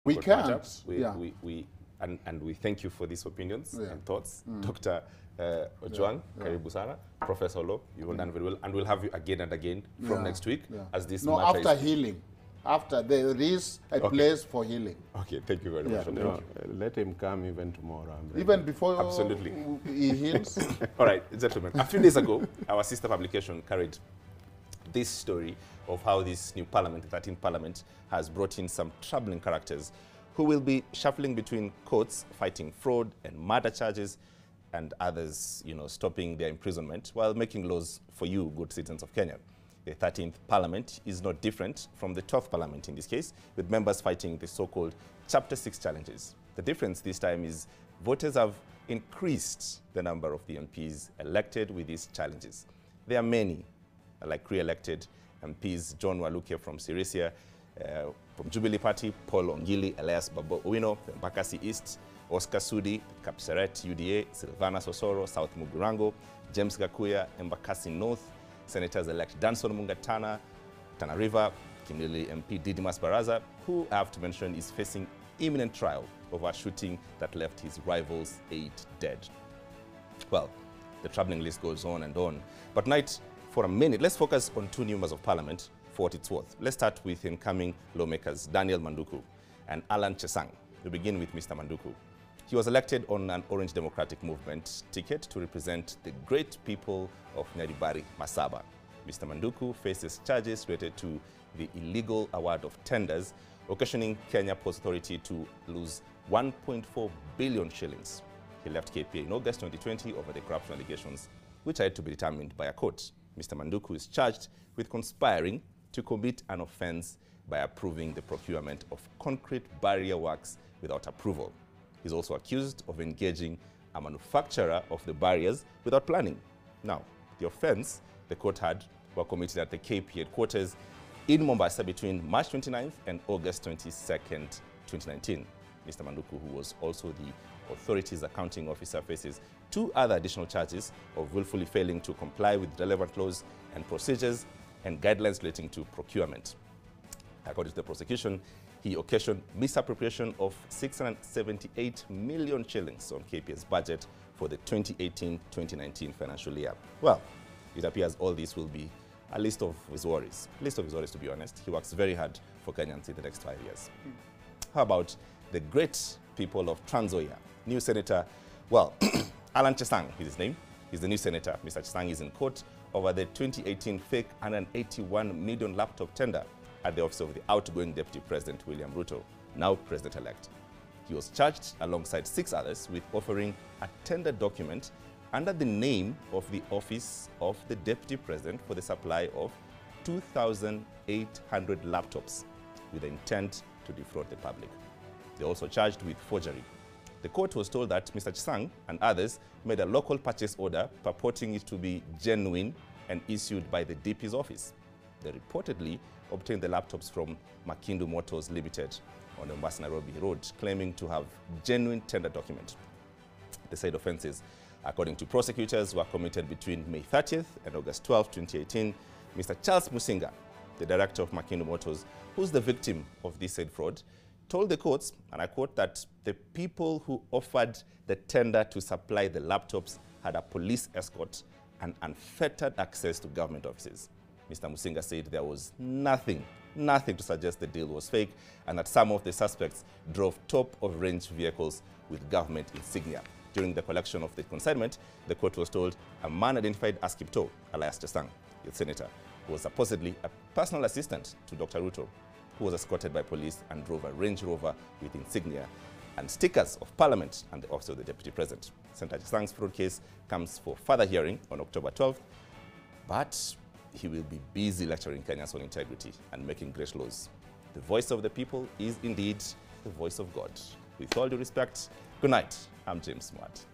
We can't. And we thank you for these opinions and thoughts. Dr. Ojwang, Karibu Sana, Professor Lo, you will done very well. And we'll have you again and again from next week as this matter after healing. After there is a place for healing. Okay, thank you very much. Let him come even tomorrow. Even before absolutely he heals. All right, gentlemen. A few days ago, our sister publication carried this story of how this new parliament, the 13th parliament, has brought in some troubling characters who will be shuffling between courts, fighting fraud and murder charges, and others, stopping their imprisonment while making laws for you, good citizens of Kenya. The 13th parliament is not different from the 12th parliament in this case, with members fighting the so-called Chapter 6 challenges. The difference this time is voters have increased the number of the MPs elected with these challenges. There are many, like re-elected MPs, John Waluke from Sirisia, from Jubilee Party, Paul Ongili, Elias Babo Owino, Embakasi East, Oscar Sudi, Kapseret, UDA, Silvana Sosoro, South Mugirango, James Gakuya, Embakasi North, Senators-elect Danson Mungatana, Tana River, Kimilili MP Didimas Baraza, who I have to mention is facing imminent trial over a shooting that left his rivals 8 dead. Well, the troubling list goes on and on. But tonight, for a minute, let's focus on 2 new members of parliament for what it's worth. Let's start with incoming lawmakers Daniel Manduku and Alan Chesang. We begin with Mr. Manduku. He was elected on an Orange Democratic Movement ticket to represent the great people of Nyaribari, Masaba. Mr. Manduku faces charges related to the illegal award of tenders, occasioning Kenya Ports Authority to lose 1.4 billion shillings. He left KPA in August 2020 over the corruption allegations, which had to be determined by a court. Mr. Manduku is charged with conspiring to commit an offense by approving the procurement of concrete barrier works without approval. He's also accused of engaging a manufacturer of the barriers without planning. Now, the offense the court had were committed at the KP headquarters in Mombasa between March 29th and August 22nd, 2019. Mr. Manduku, who was also the authority's accounting officer, faces 2 other additional charges of willfully failing to comply with relevant laws and procedures and guidelines relating to procurement. According to the prosecution, he occasioned misappropriation of 678 million shillings on KPA's budget for the 2018-2019 financial year. Well, it appears all this will be a list of his worries. To be honest. He works very hard for Kenyans in the next 5 years. How about the great people of Trans Nzoia? New senator, well, Alan Chesang is his name. He's the new senator. Mr. Chesang is in court over the 2018 fake 181 million laptop tender at the office of the outgoing Deputy President William Ruto, now President-elect. He was charged alongside 6 others with offering a tender document under the name of the office of the Deputy President for the supply of 2,800 laptops with the intent to defraud the public. They're also charged with forgery. The court was told that Mr. Chesang and others made a local purchase order purporting it to be genuine and issued by the DP's office. They reportedly obtained the laptops from Makindu Motors Limited on the Mombasa-Nairobi Road, claiming to have genuine tender document. The said offences, according to prosecutors, were committed between May 30th and August 12, 2018. Mr. Charles Musinga, the director of Makindu Motors, who's the victim of this said fraud, told the courts, and I quote, that the people who offered the tender to supply the laptops had a police escort and unfettered access to government offices. Mr. Musinga said there was nothing to suggest the deal was fake, and that some of the suspects drove top-of-range vehicles with government insignia. During the collection of the consignment, the court was told a man identified as Kipto, alias Chesang, the senator, who was supposedly a personal assistant to Dr. Ruto, who was escorted by police and drove a Range Rover with insignia and stickers of Parliament and the office of the Deputy President. Senator Chesang's fraud case comes for further hearing on October 12th, but he will be busy lecturing Kenyans on integrity and making great laws. The voice of the people is indeed the voice of God. With all due respect, good night. I'm James Smart.